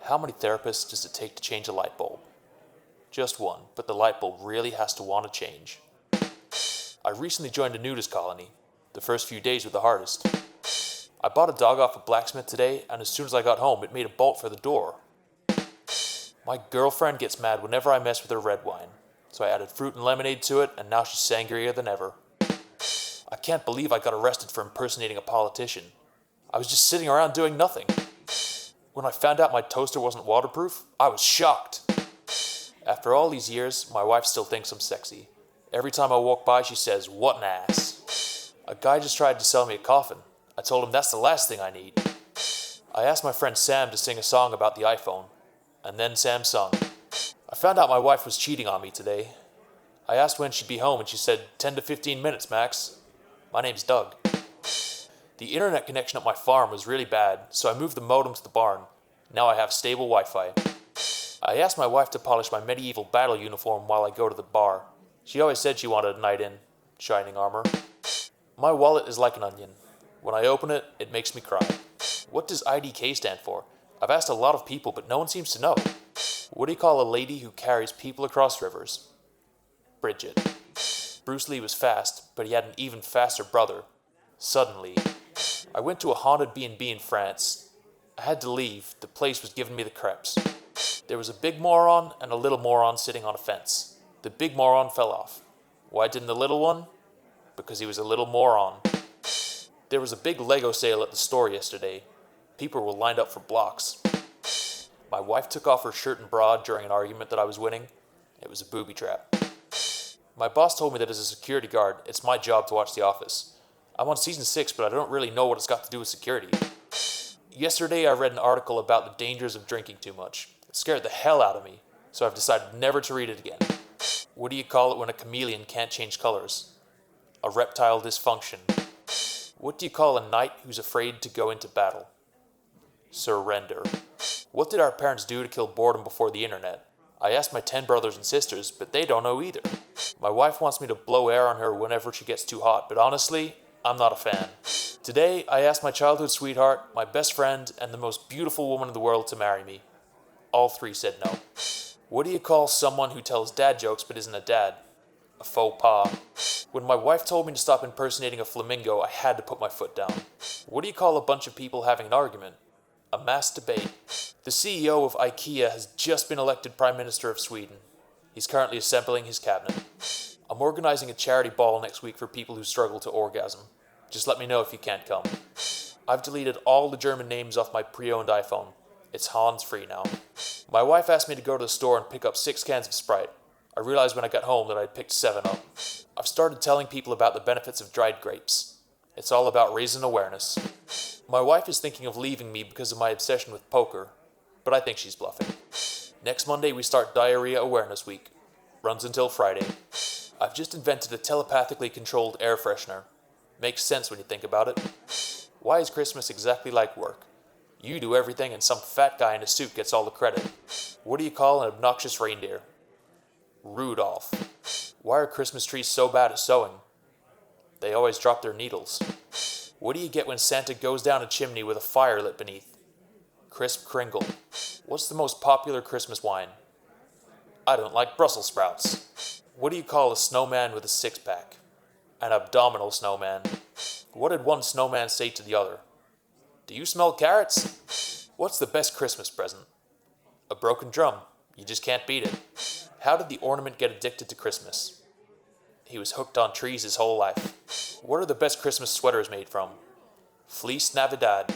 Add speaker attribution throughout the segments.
Speaker 1: How many therapists does it take to change a light bulb? Just one, but the light bulb really has to want to change. I recently joined a nudist colony. The first few days were the hardest. I bought a dog off a blacksmith today, and as soon as I got home, it made a bolt for the door. My girlfriend gets mad whenever I mess with her red wine, so I added fruit and lemonade to it, and now she's sangrier than ever. I can't believe I got arrested for impersonating a politician. I was just sitting around doing nothing. When I found out my toaster wasn't waterproof, I was shocked. After all these years, my wife still thinks I'm sexy. Every time I walk by, she says, "What an ass." A guy just tried to sell me a coffin. I told him that's the last thing I need. I asked my friend Sam to sing a song about the iPhone, and then Sam sung. I found out my wife was cheating on me today. I asked when she'd be home, and she said 10 to 15 minutes, max. My name's Doug. The internet connection at my farm was really bad, so I moved the modem to the barn. Now I have stable Wi-Fi. I asked my wife to polish my medieval battle uniform while I go to the bar. She always said she wanted a night in shining armor. My wallet is like an onion. When I open it, it makes me cry. What does IDK stand for? I've asked a lot of people, but no one seems to know. What do you call a lady who carries people across rivers? Bridget. Bruce Lee was fast, but he had an even faster brother. Suddenly, I went to a haunted B&B in France. I had to leave. The place was giving me the creeps. There was a big moron and a little moron sitting on a fence. The big moron fell off. Why didn't the little one? Because he was a little moron. There was a big Lego sale at the store yesterday. People were lined up for blocks. My wife took off her shirt and bra during an argument that I was winning. It was a booby trap. My boss told me that as a security guard, it's my job to watch The Office. I'm on season 6, but I don't really know what it's got to do with security. Yesterday, I read an article about the dangers of drinking too much. It scared the hell out of me, so I've decided never to read it again. What do you call it when a chameleon can't change colors? A reptile dysfunction. What do you call a knight who's afraid to go into battle? Surrender. What did our parents do to kill boredom before the internet? I asked my 10 brothers and sisters, but they don't know either. My wife wants me to blow air on her whenever she gets too hot, but honestly, I'm not a fan. Today, I asked my childhood sweetheart, my best friend, and the most beautiful woman in the world to marry me. All 3 said no. What do you call someone who tells dad jokes but isn't a dad? A faux pas. When my wife told me to stop impersonating a flamingo, I had to put my foot down. What do you call a bunch of people having an argument? A mass debate. The CEO of IKEA has just been elected Prime Minister of Sweden. He's currently assembling his cabinet. I'm organizing a charity ball next week for people who struggle to orgasm. Just let me know if you can't come. I've deleted all the German names off my pre-owned iPhone. It's Hans free now. My wife asked me to go to the store and pick up 6 cans of Sprite. I realized when I got home that I'd picked 7 up. I've started telling people about the benefits of dried grapes. It's all about raising awareness. My wife is thinking of leaving me because of my obsession with poker, but I think she's bluffing. Next Monday we start Diarrhea Awareness Week. Runs until Friday. I've just invented a telepathically controlled air freshener. Makes sense when you think about it. Why is Christmas exactly like work? You do everything and some fat guy in a suit gets all the credit. What do you call an obnoxious reindeer? Rudolph. Why are Christmas trees so bad at sewing? They always drop their needles. What do you get when Santa goes down a chimney with a fire lit beneath? Crisp Kringle. What's the most popular Christmas wine? I don't like Brussels sprouts. What do you call a snowman with a 6-pack? An abdominal snowman. What did one snowman say to the other? Do you smell carrots? What's the best Christmas present? A broken drum. You just can't beat it. How did the ornament get addicted to Christmas? He was hooked on trees his whole life. What are the best Christmas sweaters made from? Fleece Navidad.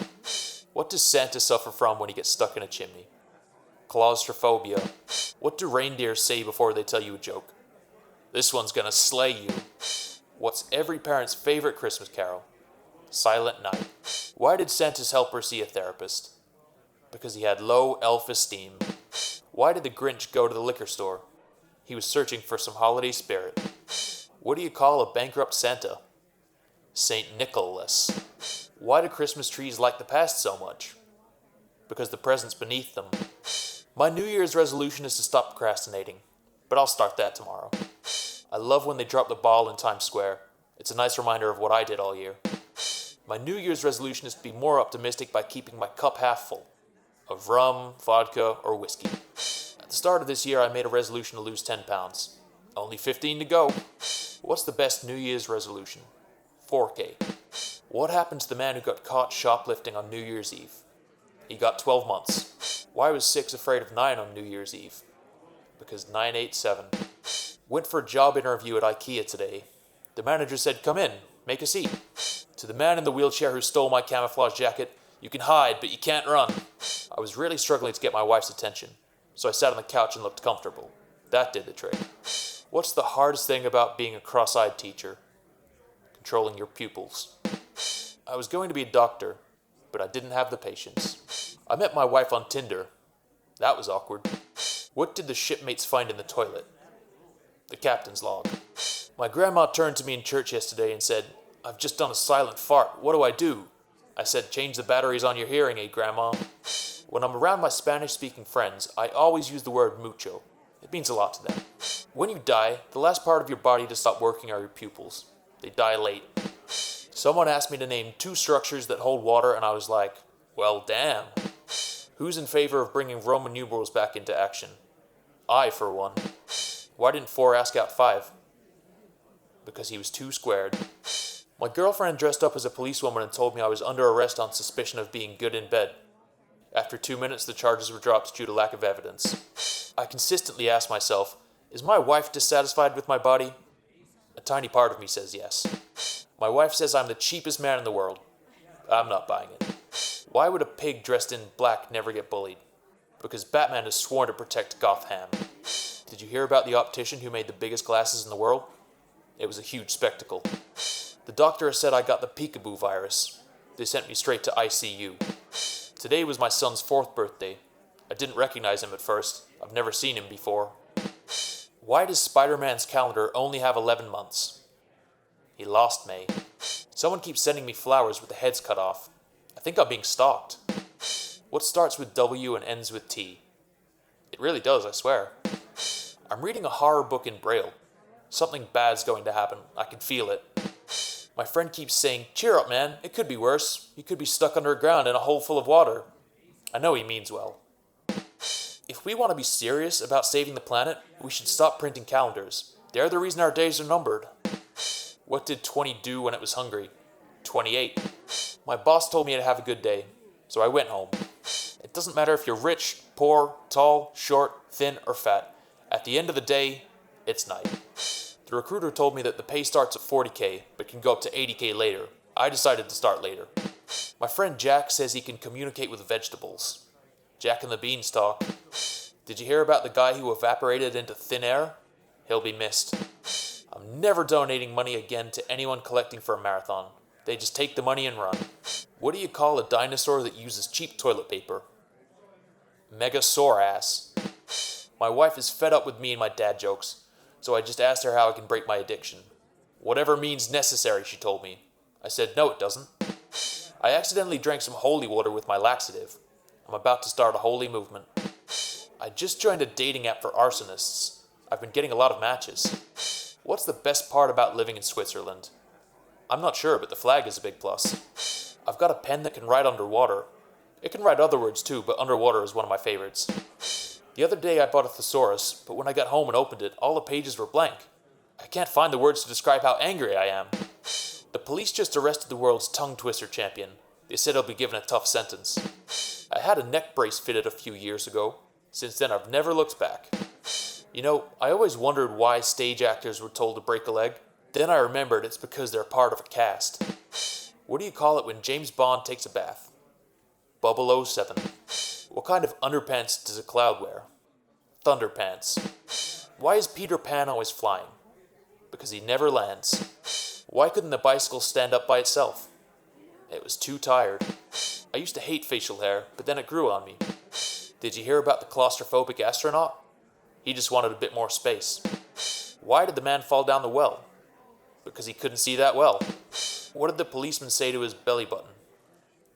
Speaker 1: What does Santa suffer from when he gets stuck in a chimney? Claustrophobia. What do reindeer say before they tell you a joke? This one's gonna slay you. What's every parent's favorite Christmas carol? Silent Night. Why did Santa's helper see a therapist? Because he had low elf-esteem. Why did the Grinch go to the liquor store? He was searching for some holiday spirit. What do you call a bankrupt Santa? Saint Nicholas. Why do Christmas trees like the past so much? Because the present's beneath them. My New Year's resolution is to stop procrastinating, but I'll start that tomorrow. I love when they drop the ball in Times Square. It's a nice reminder of what I did all year. My New Year's resolution is to be more optimistic by keeping my cup half full. of rum, vodka, or whiskey. At the start of this year, I made a resolution to lose 10 pounds. Only 15 to go. What's the best New Year's resolution? 4K. What happened to the man who got caught shoplifting on New Year's Eve? He got 12 months. Why was 6 afraid of 9 on New Year's Eve? Because 987. Went for a job interview at IKEA today. The manager said, "Come in, make a seat." To the man in the wheelchair who stole my camouflage jacket, "You can hide, but you can't run." I was really struggling to get my wife's attention, so I sat on the couch and looked comfortable. That did the trick. What's the hardest thing about being a cross-eyed teacher? Controlling your pupils. I was going to be a doctor, but I didn't have the patience. I met my wife on Tinder. That was awkward. What did the shipmates find in the toilet? The captain's log. My grandma turned to me in church yesterday and said, "I've just done a silent fart. What do I do?" I said, "Change the batteries on your hearing aid, Grandma." When I'm around my Spanish-speaking friends, I always use the word mucho. It means a lot to them. When you die, the last part of your body to stop working are your pupils. They dilate. Someone asked me to name 2 structures that hold water, and I was like, well, damn. Who's in favor of bringing Roman numerals back into action? I, for one. Why didn't 4 ask out 5? Because he was too squared. My girlfriend dressed up as a policewoman and told me I was under arrest on suspicion of being good in bed. After 2 minutes, the charges were dropped due to lack of evidence. I consistently ask myself, is my wife dissatisfied with my body? A tiny part of me says yes. My wife says I'm the cheapest man in the world. I'm not buying it. Why would a pig dressed in black never get bullied? Because Batman has sworn to protect Gotham. Did you hear about the optician who made the biggest glasses in the world? It was a huge spectacle. The doctor has said I got the peekaboo virus. They sent me straight to ICU. Today was my son's 4th birthday. I didn't recognize him at first. I've never seen him before. Why does Spider-Man's calendar only have 11 months? He lost May. Someone keeps sending me flowers with the heads cut off. I think I'm being stalked. What starts with W and ends with T? It really does, I swear. I'm reading a horror book in Braille. Something bad's going to happen. I can feel it. My friend keeps saying, "Cheer up, man. It could be worse. You could be stuck underground in a hole full of water." I know he means well. If we want to be serious about saving the planet, we should stop printing calendars. They're the reason our days are numbered. What did 20 do when it was hungry? 28. My boss told me to have a good day, so I went home. It doesn't matter if you're rich, poor, tall, short, thin, or fat. At the end of the day, it's night. The recruiter told me that the pay starts at 40K, but can go up to 80K later. I decided to start later. My friend Jack says he can communicate with vegetables. Jack and the Beanstalk. Did you hear about the guy who evaporated into thin air? He'll be missed. I'm never donating money again to anyone collecting for a marathon. They just take the money and run. What do you call a dinosaur that uses cheap toilet paper? Megasaurass. My wife is fed up with me and my dad jokes, so I just asked her how I can break my addiction. Whatever means necessary, she told me. I said, no, it doesn't. I accidentally drank some holy water with my laxative. I'm about to start a holy movement. I just joined a dating app for arsonists. I've been getting a lot of matches. What's the best part about living in Switzerland? I'm not sure, but the flag is a big plus. I've got a pen that can write underwater. It can write other words too, but underwater is one of my favorites. The other day I bought a thesaurus, but when I got home and opened it, all the pages were blank. I can't find the words to describe how angry I am. The police just arrested the world's tongue twister champion. They said he'll be given a tough sentence. I had a neck brace fitted a few years ago. Since then, I've never looked back. You know, I always wondered why stage actors were told to break a leg. Then I remembered it's because they're part of a cast. What do you call it when James Bond takes a bath? Bubble 07. What kind of underpants does a cloud wear? Thunderpants. Why is Peter Pan always flying? Because he never lands. Why couldn't the bicycle stand up by itself? It was too tired. I used to hate facial hair, but then it grew on me. Did you hear about the claustrophobic astronaut? He just wanted a bit more space. Why did the man fall down the well? Because he couldn't see that well. What did the policeman say to his belly button?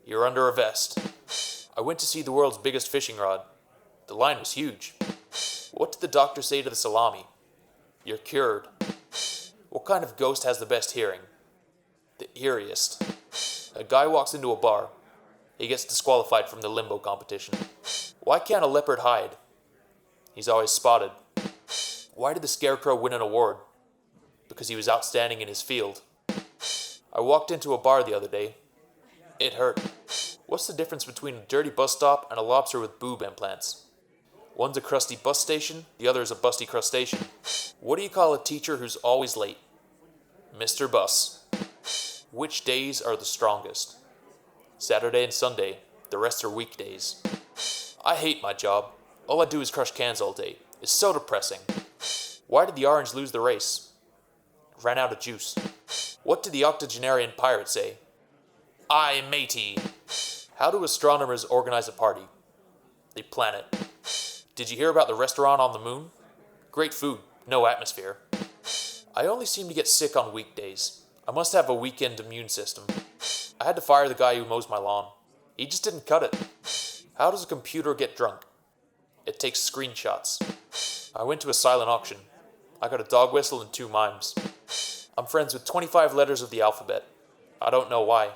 Speaker 1: You're under a vest. I went to see the world's biggest fishing rod. The line was huge. What did the doctor say to the salami? You're cured. What kind of ghost has the best hearing? The eeriest. A guy walks into a bar. He gets disqualified from the limbo competition. Why can't a leopard hide? He's always spotted. Why did the scarecrow win an award? Because he was outstanding in his field. I walked into a bar the other day. It hurt. What's the difference between a dirty bus stop and a lobster with boob implants? One's a crusty bus station, the other is a busty crustacean. What do you call a teacher who's always late? Mr. Bus. Which days are the strongest? Saturday and Sunday. The rest are weekdays. I hate my job. All I do is crush cans all day. It's so depressing. Why did the orange lose the race? Ran out of juice. What did the octogenarian pirate say? Aye, matey. How do astronomers organize a party? They plan it. Did you hear about the restaurant on the moon? Great food, no atmosphere. I only seem to get sick on weekdays. I must have a weekend immune system. I had to fire the guy who mows my lawn. He just didn't cut it. How does a computer get drunk? It takes screenshots. I went to a silent auction. I got a dog whistle and 2 mimes. I'm friends with 25 letters of the alphabet. I don't know why.